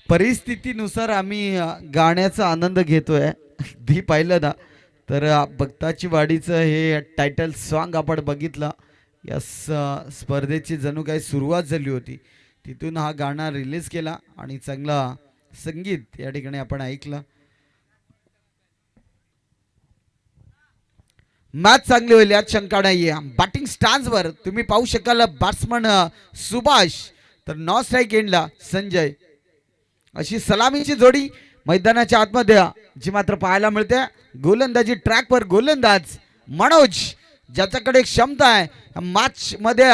परिस्थितीनुसार आम्ही गाण्याचा आनंद घेतोय. अगदी पाहिलं ना तर भक्ताची वाडीचं हे टायटल सॉन्ग आपण बघितलं. या स्पर्धेची जणू काही सुरुवात झाली होती. तिथून हा गाणं रिलीज केला आणि चांगला संगीत या ठिकाणी आपण ऐकलं. मॅच चांगली होईल यात शंका नाहीये. बॅटिंग स्टान्सवर तुम्ही पाहू शकाल बॅट्समन सुभाष तर नॉन स्ट्राईक एंडला संजय. अशी सलामीची जोडी मैदानाच्या आतमध्ये जी मात्र पाहायला मिळते. गोलंदाजी ट्रॅकवर गोलंदाज मनोज ज्याच्याकडे क्षमता आहे मॅच मध्ये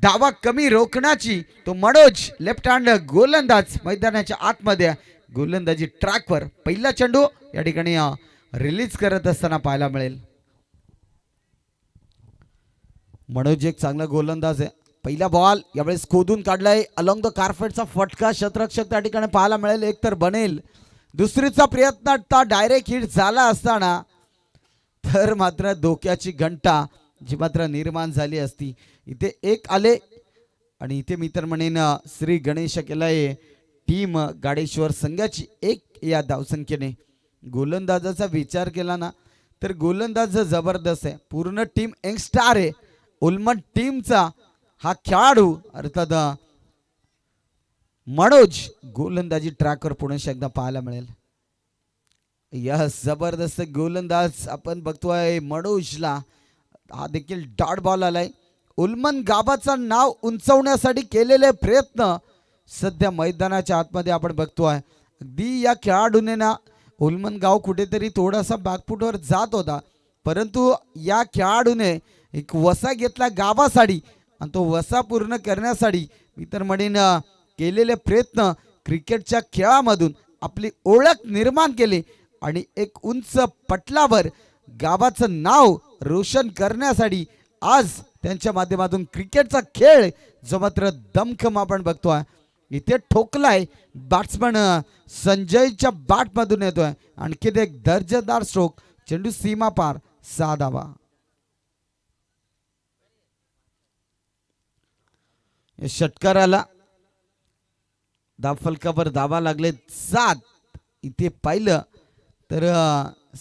धावा कमी रोखण्याची तो मनोज लेफ्ट हँड गोलंदाज मैदानाच्या आतमध्ये गोलंदाजी ट्रॅकवर पहिला चेंडू या ठिकाणी रिलीज करत असताना पाहायला मिळेल. मनोज एक चांगला गोलंदाज आहे. पहिला बॉल यावेळेस खोदून काढलाय अलॉंग द कार्पेटचा फटका शतरक्षक त्या ठिकाणी पाहायला मिळेल. एक तर बनेल. दुसरीचा प्रयत्न आता डायरेक्ट हिट झाला असताना तर मात्र धोक्याची घंटा जी मात्र निर्माण झाली असती. इथे एक आले आणि इथे मी तर म्हणेन श्री गणेश केलाय टीम गाडेश्वर संघाची एक या धावसंख्येने. गोलंदाजाचा विचार केला ना तर गोलंदाज जबरदस्त आहे. पूर्ण टीम यंगस्टार आहे. उल्मन टीमचा हा खेळाडू अर्थात मनोज गोलंदाजी ट्रॅकवर पुन्हा एकदा पाहायला मिळेल. यस जबरदस्त गोलंदाज आपण बघतोय मनोजला. हा देखील डॉट बॉल आलाय. उल्मन गावाचं नाव उंचवण्यासाठी केलेले प्रयत्न सध्या मैदानाच्या आतमध्ये आपण बघतोय. अगदी या खेळाडूने ना उल्मन गाव कुठेतरी थोडासा बॅकफुटवर जात होता परंतु या खेळाडूने एक वसा घेतला गावासाठी आणि तो वसा पूर्ण करण्यासाठी मी तर म्हणेन केलेले प्रयत्न क्रिकेटच्या खेळामधून आपली ओळख निर्माण केली आणि एक उंच पटलावर गावाचं नाव रोशन करण्यासाठी आज त्यांच्या माध्यमातून क्रिकेटचा खेळ जो मात्र दमखम आपण बघतोय. इथे ठोकलाय बॅट्समन संजयच्या बॅटमधून येतोय. आणखी एक दर्जेदार स्ट्रोक. चेंडू सीमा पार 6 धावा. षटकाराला धावफलकावर धावा लागले 7. इथे पाहिलं तर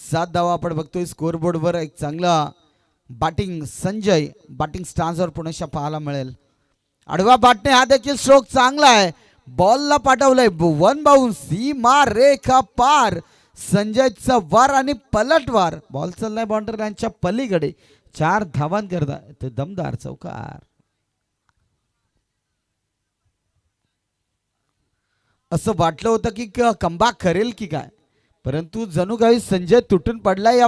7 धावा आपण बघतोय स्कोर बोर्डवर. एक चांगला बॅटिंग संजय बॅटिंग स्टान्सवर पुन्हा पाहायला मिळेल. आडवा बॅटने हा देखील स्ट्रोक चांगला आहे. बॉलला पाठवलंय वन बाउन्स सीमा रेखा पार. संजयचा वार आणि पलटवार. बॉल चाललाय बाउंड्री लाईनच्या पलीकडे. 4 धावांकरता ते दमदार चौकार. असं वाटलं होतं की कमबॅक करेल की काय परंतु जणू काही संजय तुटून पडलाय या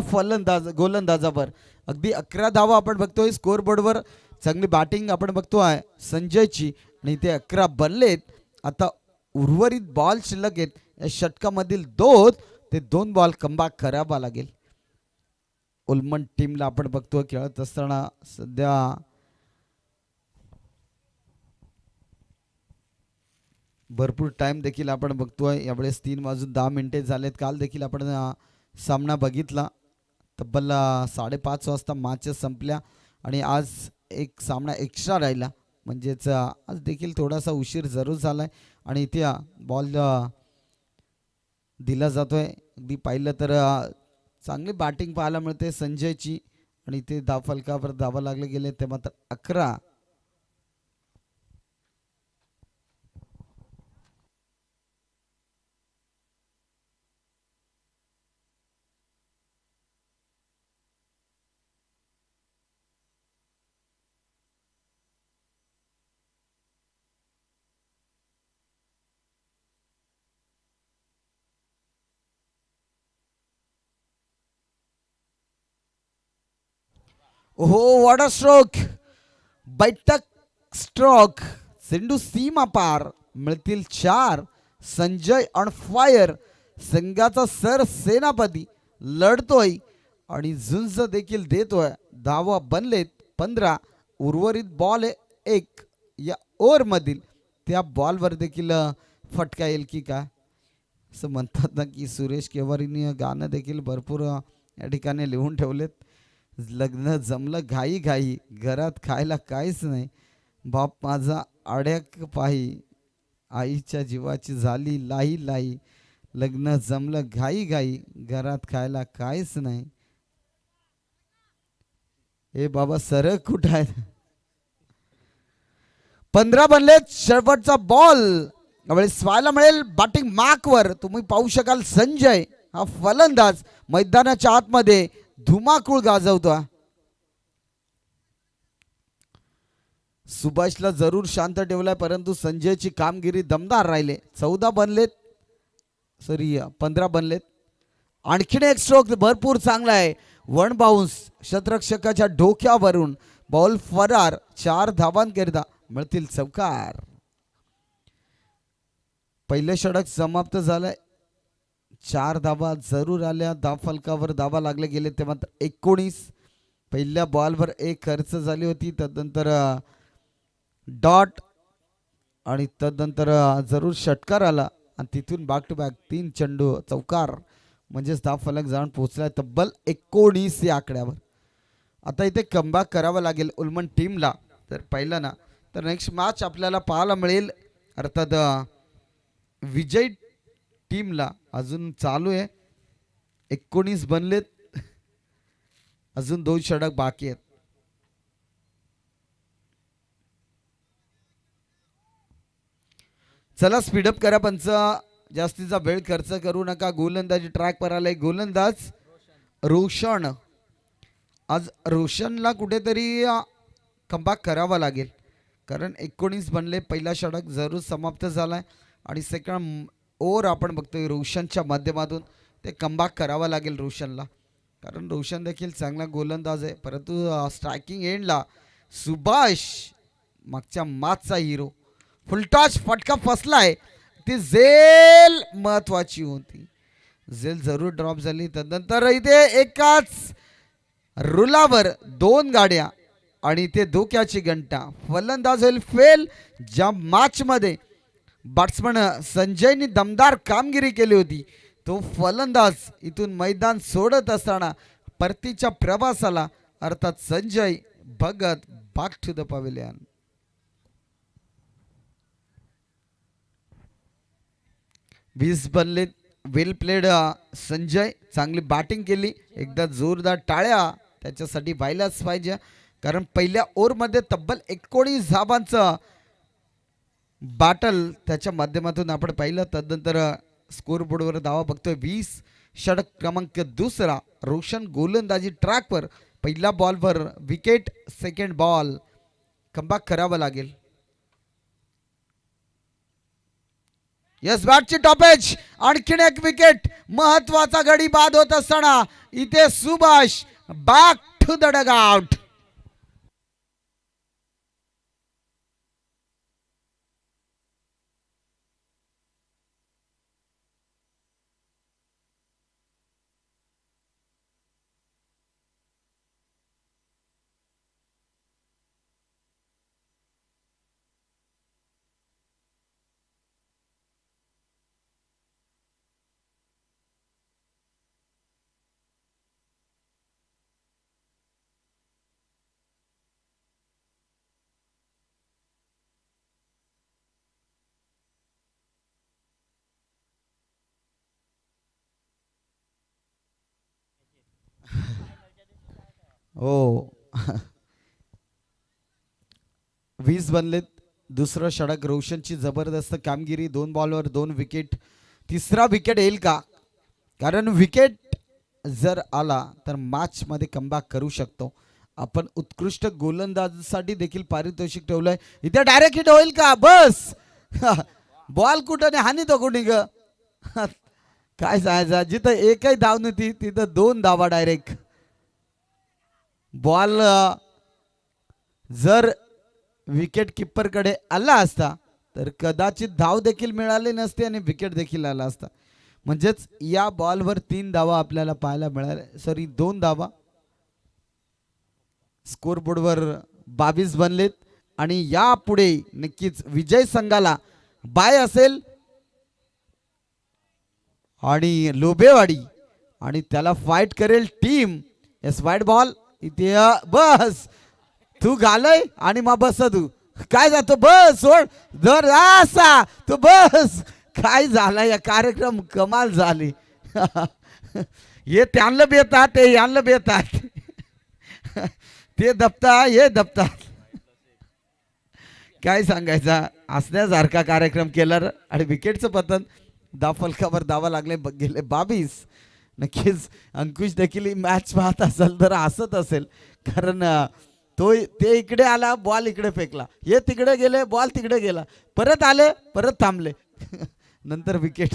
गोलंदाजावर. अगदी 11 धावा आपण बघतोय स्कोर बोर्डवर. चांगली बॅटिंग आपण बघतोय संजयची आणि ते 11 बनलेत. आता उर्वरित बॉल शिल्लक आहेत. या षटकामधील 2 बॉल कमबॅक करावा लागेल. उल्मन टीमला आपण बघतोय खेळत असताना सध्या भरपूर टाइम देखील आपण बघतोय. यावेळेस 3:10 झालेत. काल देखील आपण सामना बघितला. तब्बल 5:30 वाजता मॅचेस संपल्या आणि आज एक सामना एक्स्ट्रा राहिला म्हणजेच आज देखील थोडासा उशीर जरूर झालाय आणि इथे बॉल दिला जातोय. अगदी पाहिलं तर चांगली बॅटिंग पाहायला मिळते संजयची आणि इथे धावफलकावर धावा लागले गेले ते मात्र 11. ओहो व्हॉट अ स्ट्रोक. बैठक स्ट्रोक. चेंडू सीमा पार. मिळतील 4. Sanjay on fire. संघाचा सर सेनापती लढतोय आणि झुंज देखील देतोय. धावा बनलेत 15. उर्वरित बॉल 1 या ओव्हरमधील त्या बॉलवर देखील फटका येईल की काय असं म्हणतात ना की सुरेश केवारीने गाणं देखील भरपूर या ठिकाणी लिहून ठेवलेत. लग्न जमलं घाई घाई घरात खायला काहीच नाही बाप माझा आड्याक पाही. आईच्या जीवाची झाली लाई लाई, लग्न जमलं घाई घाई, घरात खायला काहीच नाही. ए बाबा सरक कुठं आहे? 15 बनलेत. शेवटचा बॉल यावेळेस व्हायला मिळेल बॅटिंग मार्कवर. तुम्ही पाहू शकाल संजय हा फलंदाज मैदानाच्या आतमध्ये धुमाकूळ गाजवतो. सुभाषला जरूर शांत ठेवलाय, परंतु संजयची कामगिरी दमदार राहिले. 14 बनलेत, सॉरी 15 बनलेत. आणखीन एक स्ट्रोक भरपूर चांगला आहे. वन बाउन्स शतरक्षकाच्या डोक्यावरून बॉल फरार. 4 धावांकरिता मिळतील चौकार. पहिले षटक समाप्त झालंय. 4 धावा जरूर आल्या. धावफलकावर धावा लागले गेले ते मात्र 19. पहिल्या बॉलवर 1 खर्च झाली होती, तदनंतर डॉट आणि तदनंतर जरूर षटकार आला आणि तिथून बॅक टू बॅक 3 चेंडू चौकार, म्हणजेच धावफलक जाऊन पोहोचला तब्बल 19 या आकड्यावर. आता इथे कमबॅक करावा लागेल उल्मन टीमला. तर पाहिलं ना तर नेक्स्ट मॅच आपल्याला पाहायला मिळेल, अर्थात विजय टीमला अजून चालू आहे. 19 बनलेत, अजून 2 षटक बाकी आहेत. चला स्पीडअप करा पंच, जास्तीचा वेळ खर्च करू नका. गोलंदाजी ट्रॅक वर आलाय गोलंदाज रोशन. आज रोशनला कुठेतरी कमबॅक करावा लागेल, कारण 19 बनले. पहिला षटक जरूर समाप्त झालाय आणि सेकंड ओव्हर आपण बघतोय रोशनच्या माध्यमातून ते कमबॅक करावा लागेल रोशनला, कारण रोशन देखील चांगला गोलंदाज आहे. परंतु स्ट्रायकिंग एंडला सुभाष मागच्या मॅचचा हिरो फुलटॉच फटका फसलाय. ती झेल महत्वाची होती, झेल जरूर ड्रॉप झाली. तदनंतर इथे एकाच रुलावर 2 गाड्या आणि ते धोक्याची घंटा. फलंदाज होईल फेल. ज्या मॅच मध्ये बॅट्समन संजयनी दमदार कामगिरी केली होती, तो फलंदाज इथून मैदान सोडत असताना परतीच्या प्रवासाला अर्थात Sanjay Bhagat back to the pavilion. वीस बनलेत. वेल प्लेड संजय, चांगली बॅटिंग केली. एकदा जोरदार टाळ्या त्याच्यासाठी व्हायलाच पाहिजे, कारण पहिल्या ओव्हरमध्ये तब्बल 19 धावांचं बॅटल त्याच्या माध्यमातून आपण पाहिलं. तदनंतर स्कोरबोर्डवर धावा बघतोय 20. षटक क्रमांक 2 रोशन गोलंदाजी ट्रॅकवर. पहिल्या बॉलवर विकेट, सेकंड बॉल कमबॅक करावा लागेल. यस बॅटची टॉपेज, आणखीन एक विकेट. महत्वाचा गडी बाद होत असताना इथे Subhash back to the dugout. हो 20 बनलेत. दुसरं षटक रोशनची जबरदस्त कामगिरी. 2 बॉलवर 2 विकेट. तिसरा विकेट येईल का? कारण विकेट जर आला तर मॅच मध्ये कमबॅक करू शकतो आपण. उत्कृष्ट गोलंदाजासाठी देखील पारितोषिक ठेवलंय. इथे डायरेक्ट हिट होईल का? बस बॉल कुठं नाही, हानी तो कुठे ग काय सांगायचं. जिथं एकही धाव नव्हती तिथं 2 धावा डायरेक्ट. बॉल जर विकेट किपर कडे आला असता तर कदाचित धाव देखील मिळाली नसते आणि विकेट देखील आला असता. म्हणजेच या बॉलवर 3 धावा आपल्याला पाहायला मिळाल्या, सॉरी 2 धावा. स्कोरबोर्डवर 22 बनलेत आणि यापुढे नक्कीच विजय संघाला बाय असेल आणि लोबेवाडी आणि त्याला फाईट करेल टीम. एस वाईट बॉल इथे बस तू घालय आणि मग बस तू काय जातो बस सोड जर असा तो बस काय झाला या कार्यक्रम कमाल झाली. हे त्यांना बेतात ते यांना बेतात. ते दबता हे दबतात. काय सांगायचा हसण्यासारखा कार्यक्रम केला आणि विकेटचं पतन फलकावर धावा लागले गेले 22. नक्कीच अंकुश देखील मॅच पाहत असेल तर हसत असेल कारण तो ते इकडे आला बॉल इकडे फेकला हे तिकडे गेले बॉल तिकडे गेला परत आले परत थांबले. नंतर विकेट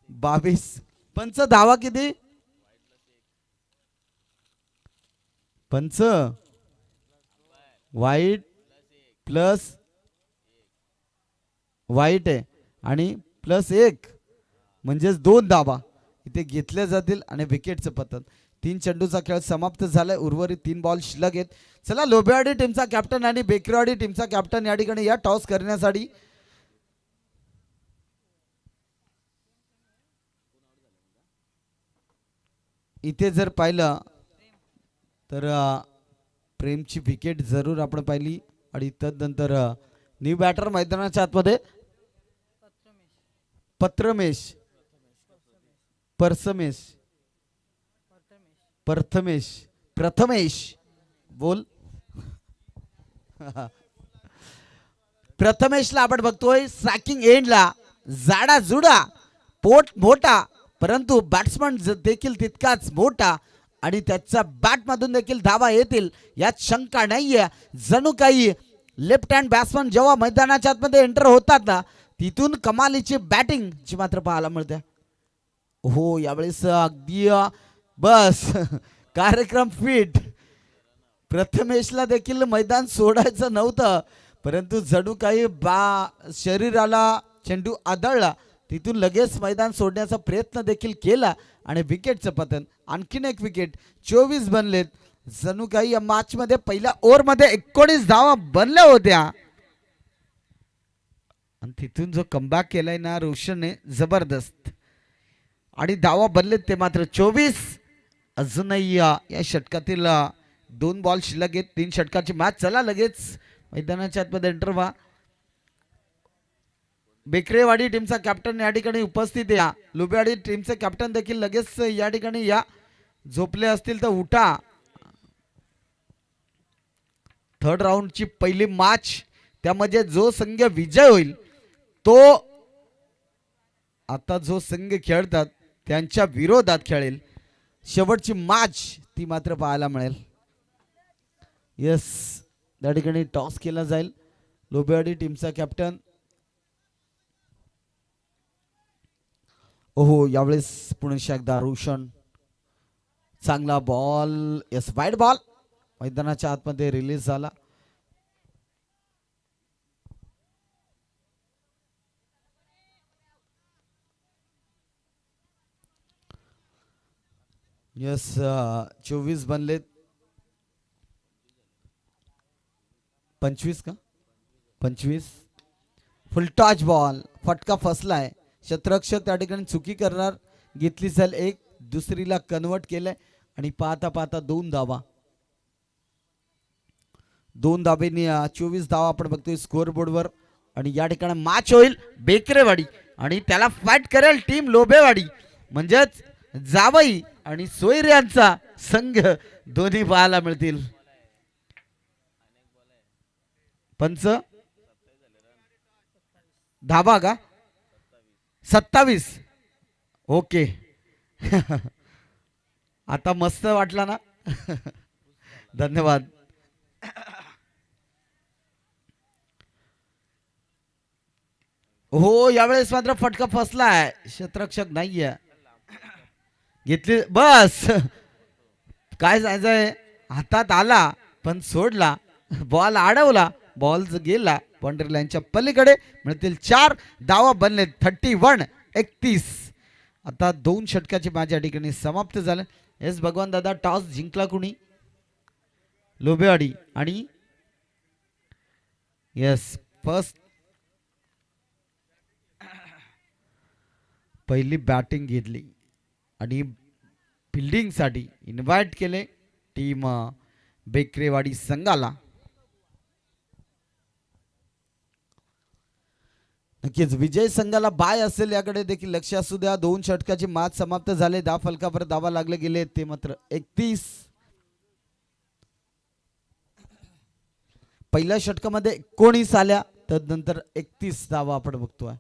22. पंच धावा किती पंच वाईट प्लस वाईट आहे आणि +1 म्हणजेच 2 धावा इथे घेतल्या जातील आणि विकेटचं पतन. 3 चेंडूचा खेळ समाप्त झालाय. उर्वरित 3 बॉल शिल्लक आहेत. चला लोबेवाडी टीमचा कॅप्टन आणि बेकरवाडी टीमचा कॅप्टन या ठिकाणी या टॉस करण्यासाठी इथे जर पाहिलं तर प्रेमची विकेट जरूर आपण पाहिली आणि तदनंतर न्यू बॅटर मैदानाच्या आतमध्ये प्रथमेश बोल. प्रथमेशला आपण बघतोय स्ट्रायकिंग एंडला जाडा जुडा पोट मोठा परंतु बॅट्समन देखील तितकाच मोठा आणि त्याच्या बॅट मधून देखील धावा येतील यात शंका नाहीये. जणू काही लेफ्ट हँड बॅट्समन जेव्हा मैदानाच्या आतमध्ये एंटर होतात ना तिथून कमालीची बॅटिंग ची मात्र पाहायला मिळते. हो यावेळेस अगदी बस कार्यक्रम फिट. प्रथमेशला देखील मैदान सोडायचं नव्हतं परंतु जणू काही शरीराला चेंडू आदळला तिथून लगेच मैदान सोडण्याचा प्रयत्न देखील केला आणि विकेटचं पतन. आणखीन एक विकेट 24 बनलेत. जणू काही या मॅच मध्ये पहिल्या ओव्हर मध्ये 19 धावा बनल्या होत्या आणि तिथून जो कमबॅक केलाय ना रोशनने जबरदस्त आणि धावा बनलेत ते मात्र 24. अजूनही या षटकातील 2 बॉल शिल्लक आहेत. 3 षटकाची मॅच. चला लगेच मैदानाच्या आतमध्ये एंटर व्हा. बेकरेवाडी टीमचा कॅप्टन या ठिकाणी उपस्थित या. लोबेवाडी टीमचे कॅप्टन देखील लगेच या ठिकाणी या. झोपले असतील तर उठा. थर्ड राऊंडची पहिली मॅच त्यामध्ये जो संघ विजय होईल तो आता जो संघ खेळतात त्यांच्या विरोधात खेळेल. शेवटची मॅच ती मात्र पाहायला मिळेल. यस त्या ठिकाणी टॉस केला जाईल. लोबेवाडी टीमचा कॅप्टन ओहो यावेळेस पुन्हा एकदा रोशन चांगला बॉल. यस वाईड बॉल मैदानाच्या आतमध्ये रिलीज झाला. यस 24 बनलेत. 25 का 25 फुलटॉच बॉल फटका फसलाय. क्षेत्ररक्षक त्या ठिकाणी चुकी करणार घेतली जाईल. एक दुसरीला कन्वर्ट केलंय आणि पाहता पाहता 2 धावा. 2 धाबेनी 24 धावा आपण बघतोय स्कोअर बोर्डवर आणि या ठिकाणी मॅच होईल बेकरेवाडी आणि त्याला फाईट करेल टीम लोबेवाडी म्हणजेच जावई आणि सोयर यांचा संघ दोन्ही पाहायला मिळतील. पंच धाबा का 27. ओके. आता मस्त वाटला ना. धन्यवाद. हो यावेळेस मात्र फटका फसलाय. क्षेत्ररक्षक नाहीये घेतली बस. काय जायचंय हातात आला पण सोडला. बॉल अडवला. बॉल गेला बाउंड्री लाईनच्या पलीकडे. मिळतील 4 धावा बनले 31-31. आता 2 षटकाची मॅच या ठिकाणी समाप्त झाले. एस भगवान दादा टॉस जिंकला कुणी लोबेवाडी आणि यस फर्स्ट पहिली बॅटिंग घेतली आणि फिल्डिंग साठी इन्व्हाइट केले टीम बेकरेवाडी संघाला. नक्कीच विजय संघाला बाय असेल याकडे देखील लक्ष असू द्या. 2 षटकाची मॅच समाप्त झाले. धाव फलकावर धावा लागले गेले ते मात्र 31. पहिल्या षटकामध्ये 19 आल्या, तदनंतर 31 धावा आपण बघतोय.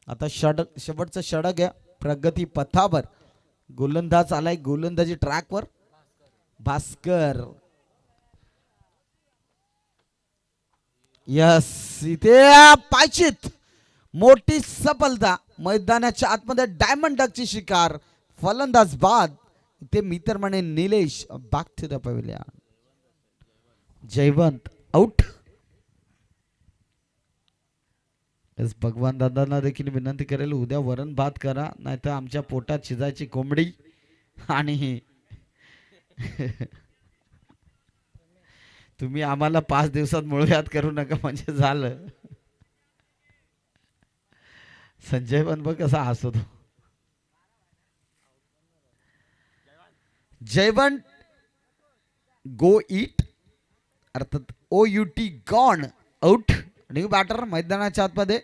आता शेवटचं षटक आहे प्रगती पथावर. गोलंदाज आलाय गोलंदाजी ट्रॅकवर भास्कर. यस, इथे पायचित मोठी सफलता. मैदानाच्या आतमध्ये डायमंड डकची शिकार. फलंदाज बाद. इथे मी तर म्हणे Nilesh back to the pavilion. Jaywant out. Bhagwan दादांना देखील विनंती करेल उद्या वरण भात करा, नाहीतर आमच्या पोटात शिजायची कोंबडी. आणि तुम्ही आम्हाला 5 दिवसात मुळव्यात करू नका म्हणजे झालं. संजय पण बघ कसा हसतो. जयवंत गो इट अर्थात OUT gone out. New batter मैदानाच्या आतमध्ये.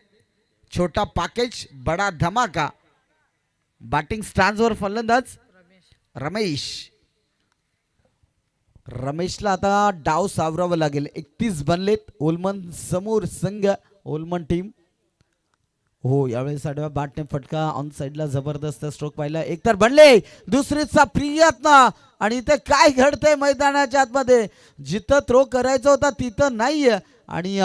छोटा पॅकेज बडा धमाका. बॅटिंग स्टँड्सवर फलंदाज रमेश. रमेशला आता डाव सावरावं लागेल. 31 बनलेत. ओलमन समोर संघ ओलमन टीम. हो यावेळेस आडव्या बॅटने फटका ऑन साइडला जबरदस्त स्ट्रोक पाहिला. एक तर बनले, दुसरीचा प्रयत्न. आणि इथे काय घडतंय मैदानाच्या आतमध्ये. जिथं थ्रो करायचा होता तिथं नाहीये. आणि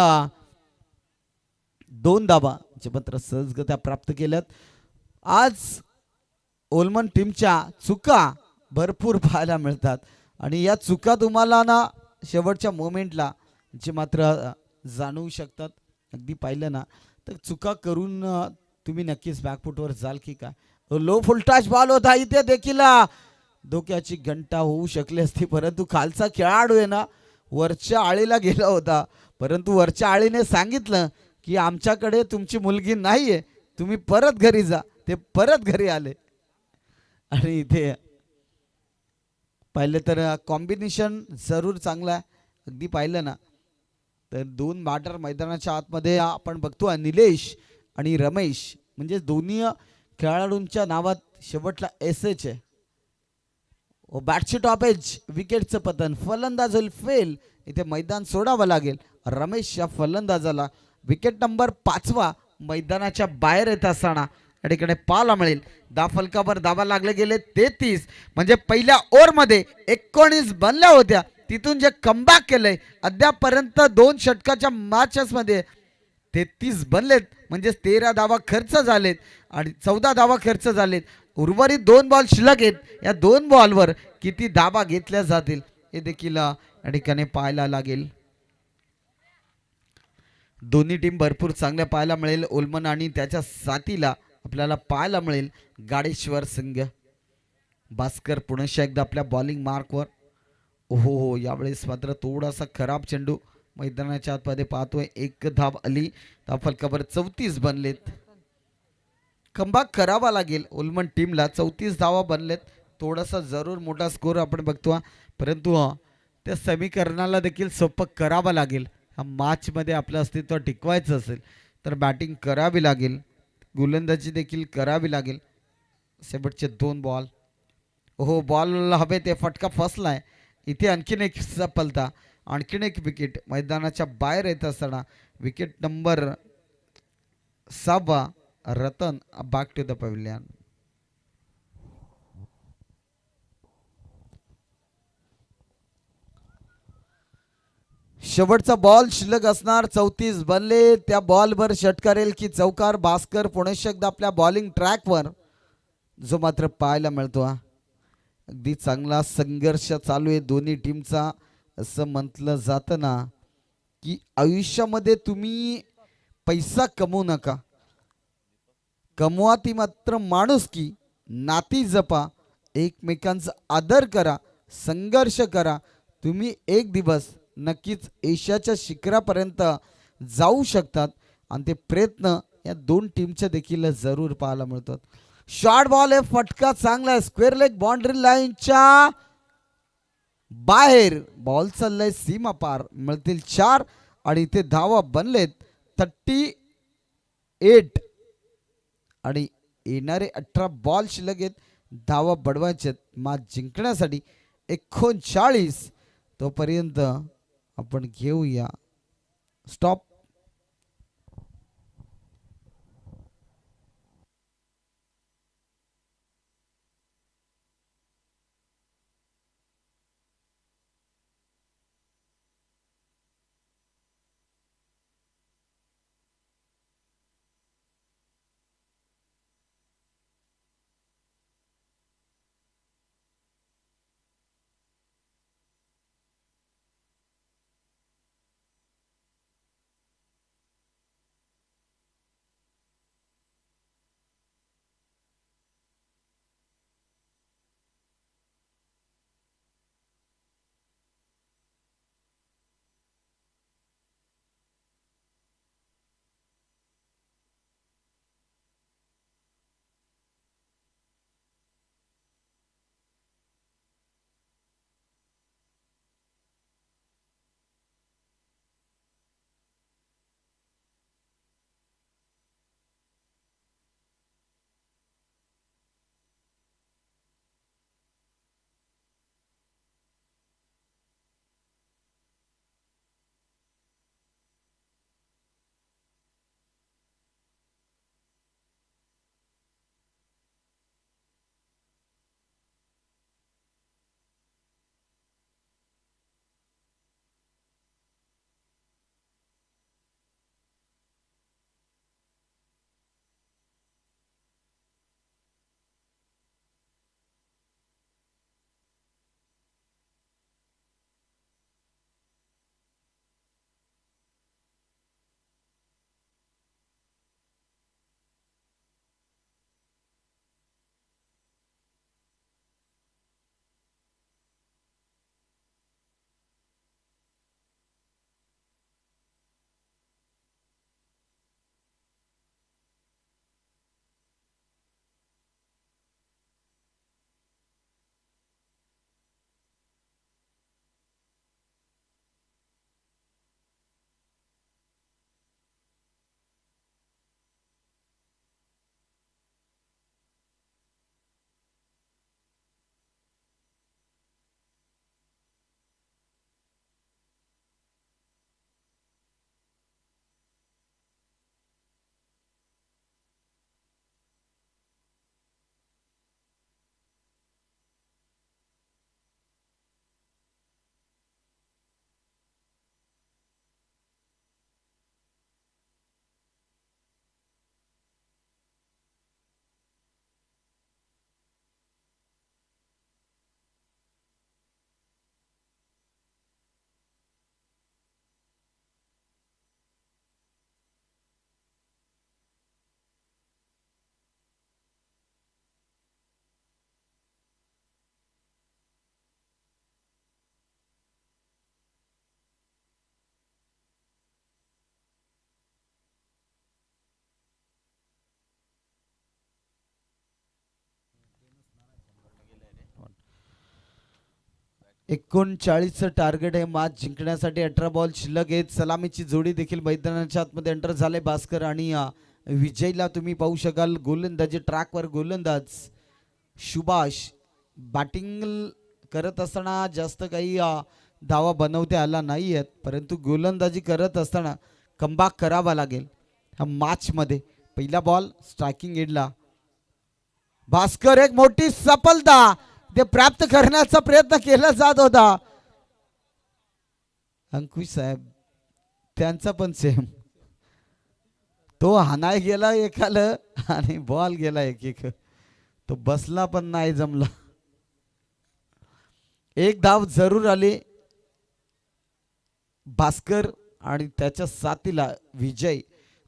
2 धावा जे मात्र सहजगत्या प्राप्त केल्यात. आज ओलमन टीमच्या चुका भरपूर पाहायला मिळतात आणि या चुका तुम्हाला ना शेवटच्या मोमेंटला जे मात्र जाणवू शकतात. अगदी पाहिलं ना तर चुका करून तुम्ही नक्कीच बॅकफुटवर जाल की काय. लो फुलटॉस बॉल होता. इथे देखील धोक्याची घंटा होऊ शकली असती, परंतु खालचा खेळाडू आहे ना वरच्या आळीला गेला होता. परंतु वरच्या आळीने सांगितलं की आमच्याकडे तुमची मुलगी नाहीये, तुम्ही परत घरी जा. ते परत घरी आले. आणि इथे पाहिलं तर कॉम्बिनेशन जरूर चांगला आहे. अगदी पाहिलं ना तर 2 बॅटर मैदानाच्या आतमध्ये आपण बघतो निलेश आणि रमेश. म्हणजे दोन्ही खेळाडूंच्या नावात शेवटला SH आहे. बॅटची टॉप एज. विकेटचं पतन. फलंदाज होईल फेल. इथे मैदान सोडावं लागेल. रमेश या फलंदाजाला विकेट नंबर 5वा मैदानाच्या बाहेर येत असताना या ठिकाणी पाहायला मिळेल. फलकावर धावा लागले गेले 33. म्हणजे पहिल्या ओव्हरमध्ये 19 बनल्या होत्या, तिथून जे कमबॅक केलंय अद्यापर्यंत 2 षटकाच्या मॅचेस मध्ये 33 बनलेत. म्हणजे 13 धावा खर्च झालेत आणि 14 धावा खर्च झालेत. उर्वरित 2 बॉल शिल्लक आहेत. या 2 बॉलवर किती धावा घेतल्या जातील हे देखील या ठिकाणी पाहायला लागेल. दोन्ही टीम भरपूर चांगल्या पाहायला मिळेल. ओलमन आणि त्याच्या साथीला आपल्याला पाहायला मिळेल गाडेश्वर संघ. भास्कर पुन्हा एकदा आपल्या बॉलिंग मार्कवर. हो यावेळेस मात्र थोडासा खराब चेंडू मैदानाच्या आतमध्ये पाहतोय. 1 धाव आली. फलकावर 34 बनलेत. कमबॅक करावा लागेल ओलमन टीमला. 34 धावा बनलेत. थोडासा जरूर मोठा स्कोर आपण बघतो, परंतु त्या समीकरणाला देखील सोपं करावं लागेल. ह्या मॅचमध्ये आपलं अस्तित्व टिकवायचं असेल तर बॅटिंग करावी लागेल, गोलंदाजी देखील करावी लागेल. शेवटचे 2 बॉल. हो बॉल हवे ते फटका फसलाय. इथे आणखीन एक सफलता, आणखीन एक विकेट मैदानाच्या बाहेर येत असताना. Wicket number 6 Ratan back to the pavilion. शेवटचा बॉल शिल्लक असणार. 34 बनले. त्या बॉलवर षटकारेल की चौकार. भास्कर पुन्हा एकदा आपल्या बॉलिंग ट्रॅकवर जो मात्र पाहायला मिळतो. अगदी चांगला संघर्ष चालू आहे दोन्ही टीमचा. असं म्हटलं जातं ना की आयुष्यामध्ये तुम्ही पैसा कमवू नका, कमवा ती मात्र माणुसकी. नाती जपा, एकमेकांचा आदर करा, संघर्ष करा. तुम्ही एक दिवस नक्कीच एशियाच्या शिखरापर्यंत जाऊ शकतात आणि ते प्रयत्न या 2 टीमच्या देखील जरूर पाहायला मिळतात. शॉर्ट बॉल आहे. फटका चांगला आहे. स्क्वेअर लेग बाउंड्री लाईनच्या बाहेर. बॉल चाललाय सीमा पार. मिळतील 4 आणि इथे धावा बनलेत 30 8 आणि येणारे 18 बॉल शिल्लक आहेत. धावा बडवायचे मॅच जिंकण्यासाठी 39. तोपर्यंत आपण घेऊया स्टॉप. एकोणचाळीसचं टार्गेट आहे मॅच जिंकण्यासाठी. 18 बॉल शिल्लक आहेत. सलामीची जोडी देखील मैदानाच्या आतमध्ये एंटर झाले. भास्कर आणि विजयला तुम्ही पाहू शकाल. गोलंदाजी ट्रॅकवर गोलंदाज सुभाष बॅटिंग करत असताना जास्त काही धावा बनवता आला नाही आहेत, परंतु गोलंदाजी करत असताना कमबॅक करावा लागेल ह्या मॅचमध्ये. पहिला बॉल स्ट्रायकिंग एंडला. भास्कर एक मोठी सफलता ते प्राप्त करण्याचा प्रयत्न केला जात होता. अंकुश साहेब त्यांचा पण सेम. तो हाणाय गेला एकाला आणि बॉल गेला एक. तो बसला पण नाही जमला. एक धाव जरूर आली. भास्कर आणि त्याच्या साथीला विजय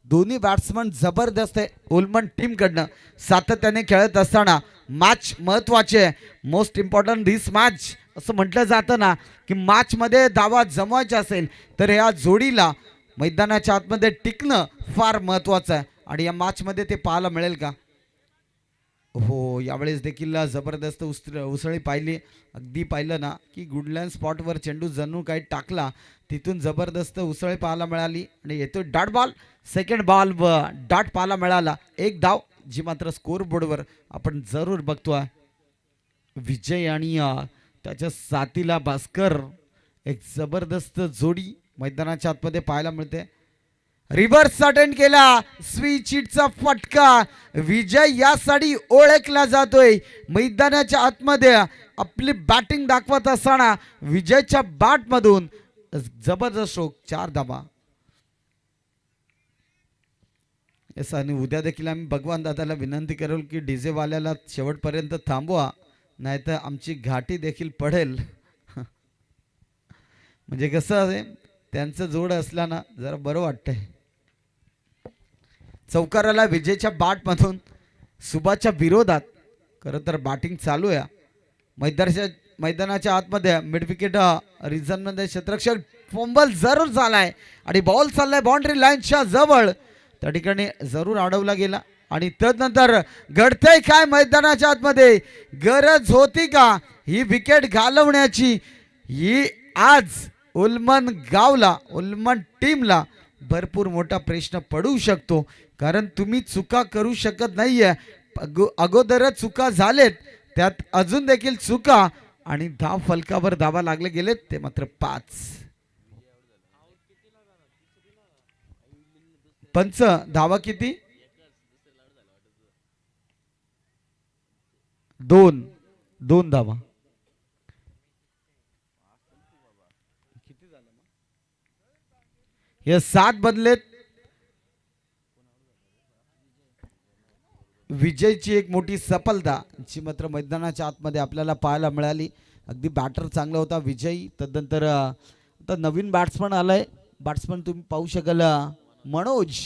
दोन्ही बॅट्समन जबरदस्त आहे. उल्मन टीम कडनं सातत्याने खेळत असताना मॅच महत्वाचे आहे. मोस्ट इम्पॉर्टंट दिस मॅच असं म्हटलं जातं ना की मॅच मध्ये धावा जमवायचे असेल तर या जोडीला मैदानाच्या आतमध्ये टिकणं फार महत्वाचं आहे. आणि या मॅच मध्ये ते पाहायला मिळेल का? हो, यावेळेस देखील जबरदस्त उसळी पाहिली. अगदी पाहिलं ना की गुडलँड स्पॉटवर चेंडू जणू काही टाकला, तिथून जबरदस्त उसळी पाहायला मिळाली आणि येतो dot ball. Second ball dot पाहायला मिळाला. एक धाव जी मात्र स्कोर बोर्डवर आपण जरूर बघतोय. विजय आणि त्याच्या साथीला भास्कर, एक जबरदस्त जोडी मैदानाच्या आतमध्ये पाहायला मिळते. रिव्हर्स अटेंड केला, स्वीचिटचा फटका. विजय यासाठी ओळखला जातोय. मैदानाच्या आतमध्ये आपली बॅटिंग दाखवत असताना विजयच्या बॅट मधून जबरदस्त स्ट्रोक, 4 धावा. येस, आणि उद्या देखील आम्ही भगवान दादाला विनंती करेल की डीजे वाल्याला शेवटपर्यंत थांबवा, नाहीतर आमची घाटी देखील पडेल. म्हणजे कसं आहे, त्यांचं जोड असला ना जरा बरं वाटतंय. चौकाराला विजयच्या बॅटमधून सुभाच्या विरोधात खरं तर बॅटिंग चालू आहे. मैदानाच्या आतमध्ये मिड विकेट रिझनमध्ये क्षेत्ररक्षक फंबल जरूर झालाय आणि बॉल चाललाय बाउंड्री लाईनच्या जवळ. त्या ठिकाणी जरूर अडवला गेला आणि त्यानंतर घडतंय काय मैदानाच्या आतमध्ये, गरज होती का ही विकेट घालवण्याची? ही आज उल्मन गावला, उल्मन टीमला भरपूर मोठा प्रश्न पडू शकतो, कारण तुम्ही चुका करू शकत नाहीये. अगोदरच चुका झालेत, त्यात अजून देखील चुका आणि धाव फलकावर धावा लागले गेलेत, ते मात्र 5. पंच धावा किती? 2 धावा. हे 7 बदलेत. विजयची एक मोठी सफलता जी मात्र मैदानाच्या आतमध्ये आपल्याला पाहायला मिळाली. अगदी बॅटर चांगला होता विजय. तदनंतर आता नवीन बॅट्समन आलाय. बॅट्समन तुम्ही पाहू शकाल मनोज.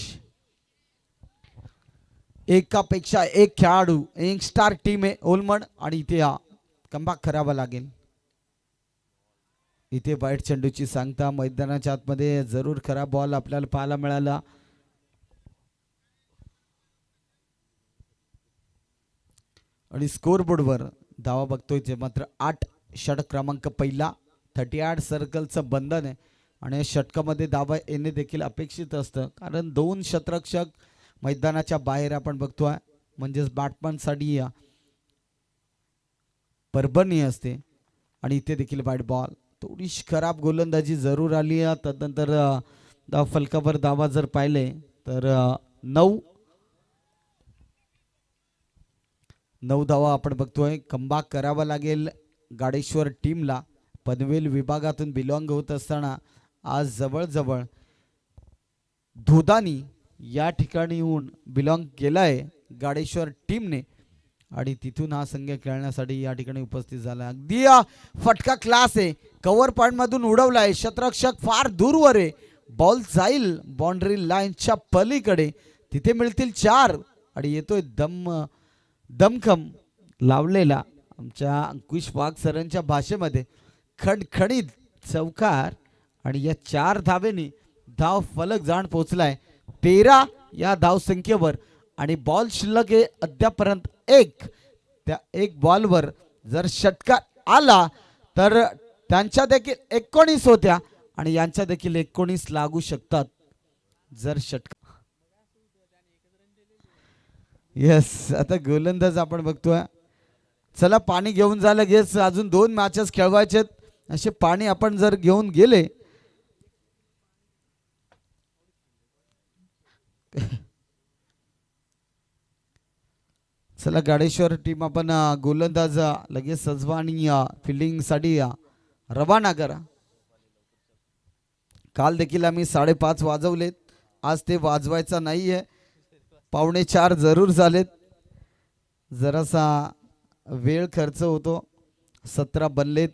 एकापेक्षा एक खेळाडू, एक स्टार टीम आहे ओलमड आणि इथे कमबॅक करावा लागेल. इथे वाईट चेंडूची सांगता मैदानाच्या आतमध्ये जरूर खराब बॉल आपल्याला पाहायला मिळाला. आणि स्कोरबोर्डवर धावा बघतोय ते मात्र 8. षटक क्रमांक पहिला, 38 सर्कलचं बंधन आहे आणि या षटकामध्ये धावा येणे देखील अपेक्षित असतं, कारण 2 क्षेत्ररक्षक मैदानाच्या बाहेर आपण बघतोय, म्हणजेच बॅट्समनसाठी परभणी असते. आणि इथे देखील वाईट बॉल, थोडीशी खराब गोलंदाजी जरूर आली आहे. तदनंतर धाव फलकावर धावा जर पाहिले तर 9 धावा आपण बघतोय. कमबॅक करावा लागेल गाडेश्वर टीमला. पनवेल विभागातून बिलॉंग होत असताना आज जवळजवळ धुदानी या ठिकाणी येऊन बिलॉंग केलाय गाडेश्वर टीमने आणि तिथून हा संघ खेळण्यासाठी या ठिकाणी उपस्थित झाला. अगदी फटका क्लास आहे. कव्हर पॉइंट मधून उडवलाय. क्षेत्ररक्षक फार दूरवर आहे. बॉल जाईल बाउंड्री लाईनच्या पलीकडे, तिथे मिळतील 4 आणि येतोय दमखम लावलेला आमच्या अंकुश वाघ सरांच्या भाषेमध्ये खणखणीत चौकार. आणि या 4 धावेने धाव फलक जाण पोहोचलाय 13 या धाव संख्येवर. आणि बॉल शिल्लक आहे अद्यापर्यंत 1. त्या 1 बॉलवर जर षटकार आला तर त्यांच्या देखील 19 होत्या आणि यांच्या देखील 19 लागू शकतात जर षटकार. येस, आता गोलंदाज आपण बघतोय. चला पाणी घेऊन जा लगेच, अजून 2 मॅचेस खेळवायचेत. असे पाणी आपण जर घेऊन गेले चला गाडेश्वर टीम आपण गोलंदाज लगेच सजवा आणि फिल्डिंग साठी रवाना करा. काल देखील आम्ही 5:30 वाजवलेत, आज ते वाजवायचा नाहीये. 3:45 जरूर झालेत. जरासा वेळ खर्च होतो. 17 बनलेत.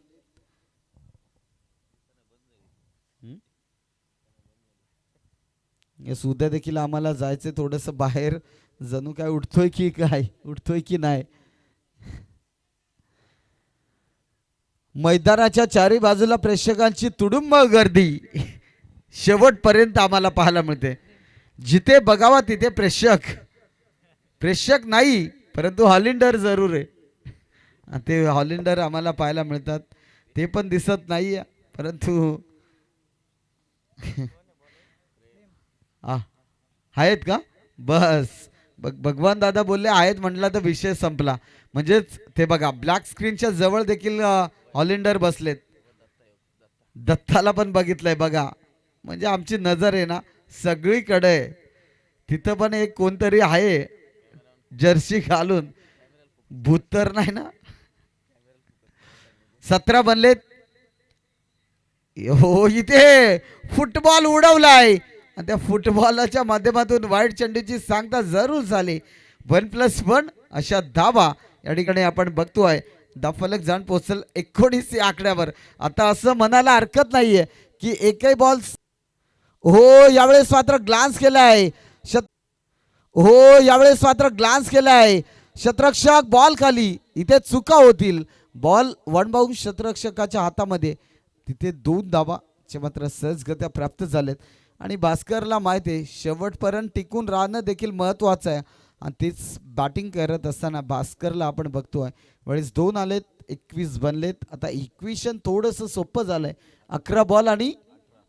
उद्या देखील आम्हाला जायचं थोडंसं बाहेर. जणू काय उठतोय की काय, उठतोय की नाही. मैदानाच्या 4ही बाजूला प्रेक्षकांची तुडुंब गर्दी शेवटपर्यंत आम्हाला पाहायला मिळते. जिथे बघावा तिथे प्रेक्षक नाही परंतु हॉलिंडर जरूर आहे. ते हॉलिंडर आम्हाला पाहायला मिळतात, ते पण दिसत नाही परंतु आहेत का? बस भगवान दादा बोलले आहेत म्हटलं तर विषय संपला. म्हणजेच ते बघा ब्लॅक स्क्रीनच्या जवळ देखील हॉलिंडर बसलेत. दत्ताला पण बघितलंय बघा. म्हणजे आमची नजर आहे ना सगळीकडे. तिथं पण एक कोणतरी आहे जर्सी घालून. भूत तर नाही ना? 17 बनलेत. हो इथे फुटबॉल उडवलाय आणि त्या फुटबॉलच्या माध्यमातून वाईट चेंडूची सांगता जरूर झाली. 1+1 अशा धावा या ठिकाणी आपण बघतोय. धावफलक जाऊन पोहोचल 19 या आकड्यावर. आता असं म्हणायला हरकत नाहीये की एकही बॉल हो यावेळेस मात्र ग्लान्स केलाय. हो यावेळेस मात्र ग्लान्स केलाय. शतरक्षक बॉल खाली. इथे चुका होतील. बॉल वनबाउंड शतरक्षकाच्या हातामध्ये. तिथे 2 धावा मात्र सहजगत्या प्राप्त झालेत आणि भास्करला माहिती आहे शेवटपर्यंत टिकून राहणं देखील महत्त्वाचं आहे. आणि तीच बॅटिंग करत असताना भास्करला आपण बघतोय वेळेस 2 आलेत 21 बनलेत. आता इक्वेशन थोडंसं सोपं झालंय. 11 बॉल आणि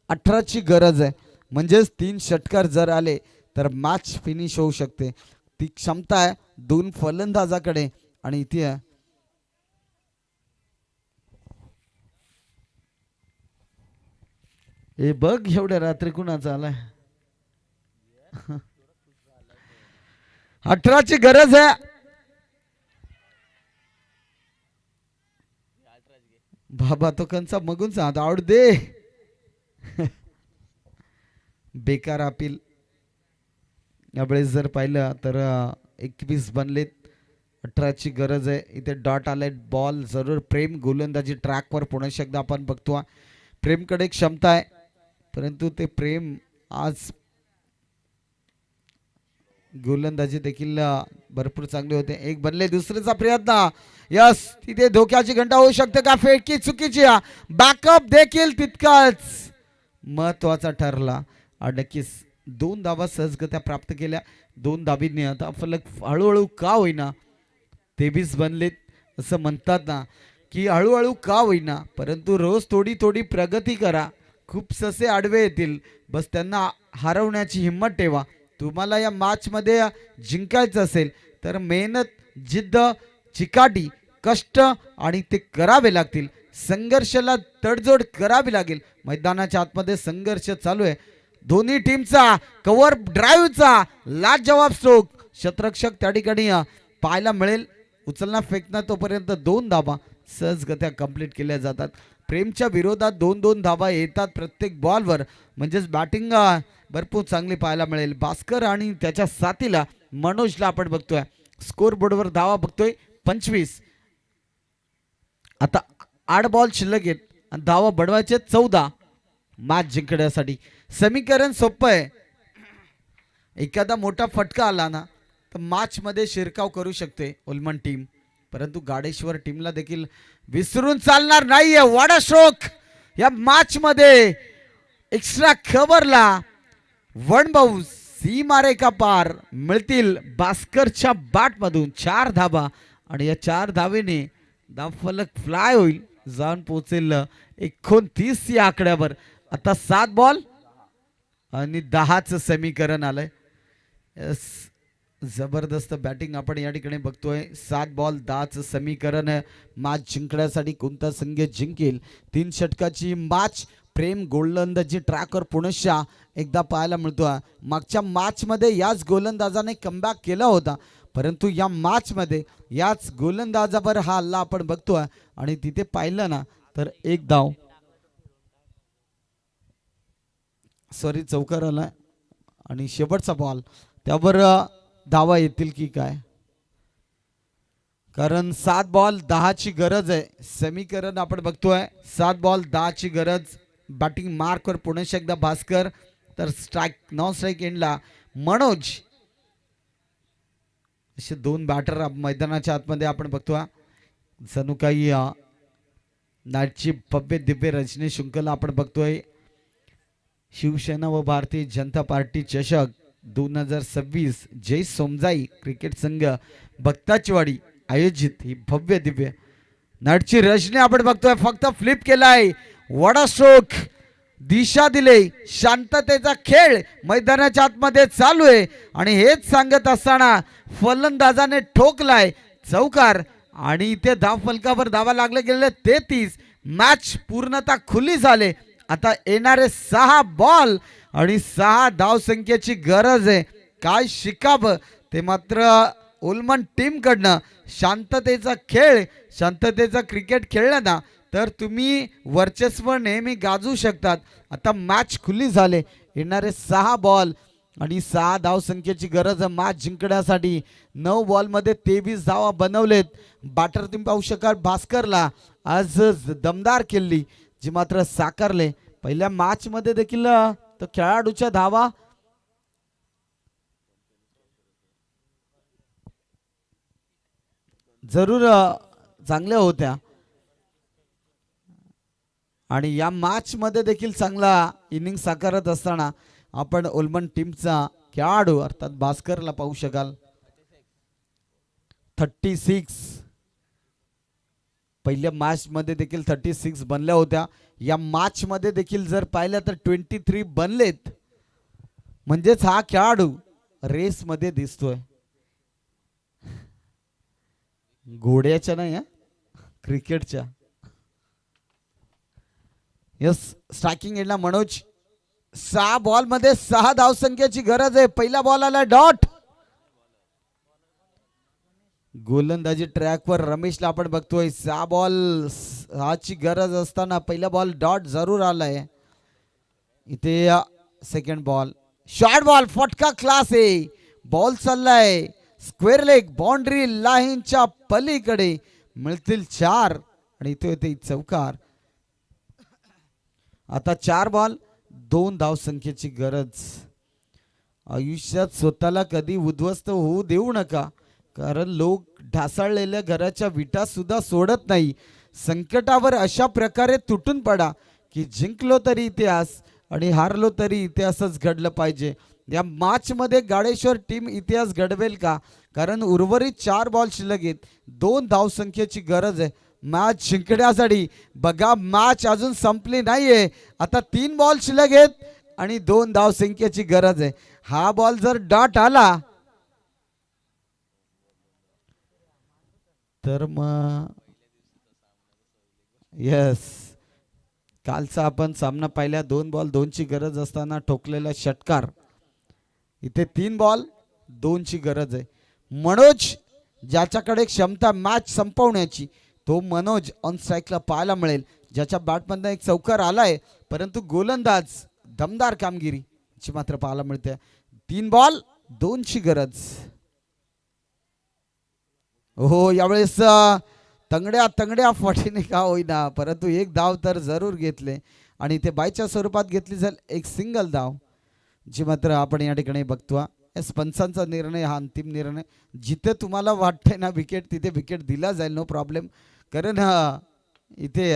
18ची गरज आहे. म्हणजेच 3 षटकार जर आले तर मॅच फिनिश होऊ शकते. ती क्षमता आहे 2 फलंदाजाकडे. आणि इथे हे बघ एवढ्या रात्री कुणाचा आलाय. 18ची गरज आहे. बाबा तो कंचा मगून सांग आवड दे. बेकार अपील. यावेळेस जर पाहिलं तर 21 बनलेत. 18ची गरज आहे. इथे डॉट आलाय. बॉल जरूर प्रेम गोलंदाजी ट्रॅकवर पुन्हा एकदा आपण बघतो. प्रेमकडे क्षमता आहे परंतु ते प्रेम आज गोलंदाजी देखील भरपूर चांगले होते. 1 बनले. दुसऱ्याचा प्रयत्न. यस तिथे धोक्याची घंटा होऊ शकते का? फेकी चुकीची. बॅकअप देखील तितकाच महत्वाचा ठरला. नक्कीच 2 धावा सहजगत्या प्राप्त केल्या. 2 धाबींनी आता फलक हळूहळू का होईना 23 बनलेत. असं म्हणतात ना की हळूहळू का होईना परंतु रोज थोडी थोडी प्रगती करा. खूप ससे आडवे येतील बस त्यांना हरवण्याची हिंमत ठेवा. तुम्हाला या मॅच मध्ये जिंकायचं असेल तर मेहनत जिद्द चिकाटी कष्ट आणि ते करावे लागतील. संघर्षाला तडजोड करावी लागेल. मैदानाच्या आतमध्ये संघर्ष चालू आहे. दोन्ही टीमचा कव्हर ड्राईव्हचा लाजवाब स्ट्रोक शतरक्षक त्या ठिकाणी पाहायला मिळेल. उचलणं फेकणं तोपर्यंत 2 धावा सहजगत्या कंप्लीट केल्या जातात. प्रेमच्या विरोधात 2-2 धावा येतात प्रत्येक बॉलवर. म्हणजेच बॅटिंग भरपूर चांगली पाहायला मिळेल. भास्कर आणि त्याच्या साथीला मनोजला आपण बघतोय. स्कोर बोर्डवर धावा बघतोय 25. आता 8 बॉल शिल्लक आहेत आणि धावा बढवायचे 14 मॅच जिंकण्यासाठी. समीकरण सोपं आहे. एखादा मोठा फटका आला ना तर मॅच मध्ये शिरकाव करू शकते उल्मन टीम परंतु गाडेश्वर टीमला देखील विसरून चालणार नाहीये. वाडा स्ट्रोक या मॅच मध्ये एक्स्ट्रा खबरला वनबाउंस सीमारेखा पार मिळतील भास्करच्या बॅट मधून. 4 धावा आणि या 4 धावेने धावफलक फ्लाय होईल जाऊन पोहोचेल 29 या आकड्यावर. आता 7 बॉल आणि 10चं समीकरण आलंय. जबरदस्त बॅटिंग आपण या ठिकाणी बघतोय. 7 बॉल 10चं समीकरण. मॅच जिंकण्यासाठी कोणता संघ जिंकेल? 3 षटकाची मॅच. प्रेम गोलंदाजी ट्रॅकवर पुन्हा एकदा पाहायला मिळतो. मागच्या मॅच मध्ये याच गोलंदाजाने कमबॅक केला होता परंतु या मॅच मध्ये याच गोलंदाजावर हा हल्ला आपण बघतोय. आणि तिथे पाहिलं ना तर 1 धाव सॉरी चौकार आला आणि शेवटचा बॉल त्यावर धावा येतील की काय? कारण 7 बॉल 10ची गरज आहे. समीकरण आपण बघतोय 7 बॉल 10ची गरज. बॅटिंग मार्कवर पुन्हा एकदा भास्कर तर स्ट्राइक नॉन स्ट्राइक एंडला मनोज. असे 2 बॅटर मैदानाच्या आतमध्ये आपण बघतोय. जणू काही नाटची भव्य दिव्य रजनी शृंखला आपण बघतोय. शिवसेना व भारतीय जनता पार्टी चषक 2026 जय सोमजाई क्रिकेट संघ भक्ताचीवाडी आयोजित ही भव्य दिव्य नटची रजनी आपण बघतोय. फक्त फ्लिप केलाय, वडा स्ट्रोक, दिशा दिले, शांततेचा खेळ मैदानाच्या आतमध्ये चालू आहे. आणि हेच सांगत असताना फलंदाजाने ठोकलाय चौकार आणि इथे धाव फलकावर धावा लागले गेले 33. मॅच पूर्णतः खुली झाले. आता येणारे 6 बॉल आणि 6 धाव संख्येची गरज आहे. काय शिकावं ते मात्र उल्मन टीम कडनं. शांततेचा खेळ, शांततेचा क्रिकेट खेळलं ना तर तुम्ही वर्चस्व नेहमी गाजू शकतात. आता मॅच खुली झाले. येणारे 6 बॉल आणि 6 धाव संख्येची गरज मॅच जिंकण्यासाठी. 9 बॉलमध्ये 23 धावा बनवलेत. बॅटर तुम्ही पाहू शकाल भास्करला आज दमदार केली जी मात्र साकारले. पहिल्या मॅच मध्ये देखील तो खेळाडूच्या धावा जरूर चांगल्या होत्या आणि या मॅच मध्ये देखील चांगला इनिंग साकारत असताना आपण उल्मन टीमचा खेळाडू अर्थात भास्करला पाहू शकाल. 36 पहिल्या मॅच मध्ये देखील 36 बनल्या होत्या. या मॅच मध्ये देखील जर पाहिलं तर 23 बनलेत. म्हणजेच हा खेळाडू रेस मध्ये दिसतोय. घोड्याच्या नाही क्रिकेटच्या. यस, स्ट्रायकिंग एंडला मनोज. 6 बॉल मध्ये 6 धाव संख्येची गरज आहे. पहिला बॉल आला डॉट. गोलंदाजी ट्रॅकवर रमेशला आपण बघतोय. 6 बॉल 6ची गरज असताना पहिला बॉल डॉट जरूर आलाय. इथे सेकंड बॉल, शॉर्ट बॉल, फटका क्लास आहे. बॉल चाललाय स्क्वेअर लेग, बाउंड्री लाईनच्या पलीकडे. मिळतील 4 आणि इथे होते चौकार. आता 4 बॉल 2 धाव संख्येची गरज. आयुष्यात स्वतःला कधी उद्ध्वस्त होऊ देऊ नका, कारण लोक ढासळलेल्या घराच्या विटा सुद्धा सोडत नाही. संकटावर अशा प्रकारे तुटून पडा की जिंकलो तरी इतिहास आणि हारलो तरी इतिहासच घडलं पाहिजे. या मॅच मध्ये गाडेश्वर टीम इतिहास घडवेल का? कारण उर्वरित 4 बॉल शिल्लक आहेत. 2 धाव संख्येची गरज आहे मॅच जिंकण्यासाठी. बघा मॅच अजून संपली नाहीये. आता 3 बॉल शिल्लक आहेत आणि 2 धाव संख्येची गरज आहे. हा बॉल जर डॉट आला तर मग यस, कालचा आपण सामना पाहिला. 2 बॉल 2ची गरज असताना ठोकलेला षटकार. इथे 3 बॉल 2ची गरज आहे. मनोज ज्याच्याकडे क्षमता मॅच संपवण्याची, तो मनोज ऑन स्ट्राईकला पाहायला मिळेल. ज्याच्या बॅटमधनं एक चौकार आलाय, परंतु गोलंदाज दमदार कामगिरी ची मात्र पाहायला मिळते. 3 बॉल 2ची गरज. हो, यावेळेस तंगड्या तंगड्या फाटीने का होईना परंतु एक धाव तर जरूर घेतले आणि ते बायच्या स्वरूपात घेतली जाईल एक सिंगल धाव जी मात्र आपण या ठिकाणी बघतो. एस पंचांचा निर्णय हा अंतिम निर्णय. जिथे तुम्हाला वाटते ना विकेट तिथे विकेट दिला जाईल, नो प्रॉब्लेम. कारण इथे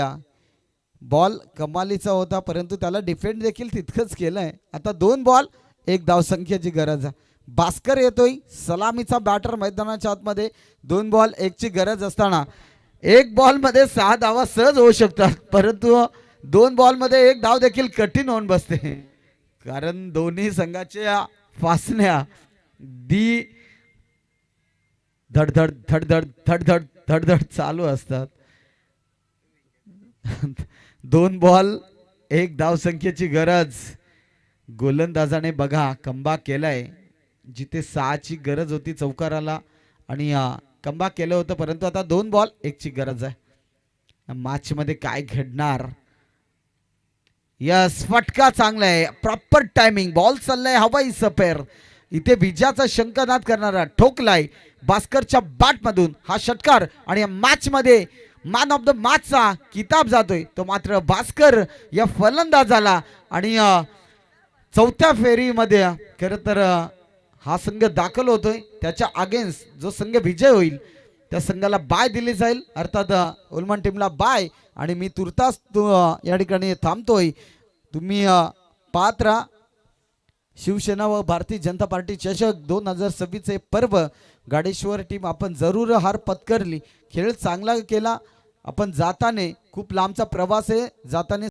बॉल कमालीचा होता परंतु त्याला डिफेंड देखील तितकंच केलंय. आता 2 बॉल 1 धाव संख्येची गरज आहे. भास्कर येतोय सलामीचा बॅटर मैदानाच्या आतमध्ये. 2 बॉल 1ची गरज असताना 1 बॉल मध्ये 6 धावा सहज होऊ शकतात, परंतु 2 बॉल मध्ये 1 धाव देखील कठीण होऊन बसते. कारण दोन्ही संघाच्या फासण्या दी धडधड धडधड धडधड धडधड चालू असतात. 2 बॉल 1 धाव संख्येची गरज. गोलंदाजाने बघा कमबॅक केलाय. जिथे 6ची गरज होती चौकाराला आणि कमबॅक केलं होतं, परंतु आता 2 बॉल 1ची गरज आहे. मॅच मध्ये काय घडणार? यस, फटका चांगला आहे, प्रॉपर टायमिंग. बॉल चाललाय हवाई सफेर. इथे विजयाचा शंखनाद करणारा ठोकलाय भास्करच्या बॅट मधून हा षटकार आणि या मॅच मध्ये मॅन ऑफ द मॅचचा किताब जातोय तो मात्र भास्कर या फलंदाजाला. आणि 4थ्या फेरीमध्ये खरं तर हा संघ दाखल होतोय. त्याच्या अगेन्स्ट जो संघ विजय होईल त्या संघाला बाय दिली जाईल, अर्थात उल्मन टीमला बाय. आणि मी तुर्तास या ठिकाणी थांबतोय. तुम्ही पाहत राहा शिवसेना व भारतीय जनता पार्टी चषक 2026 पर्व गाडेश्वर टीम आपण जरूर हार पत्करली. खेळ चांगला केला. आपण जाताने खूप लांबचा प्रवास आहे. जाताने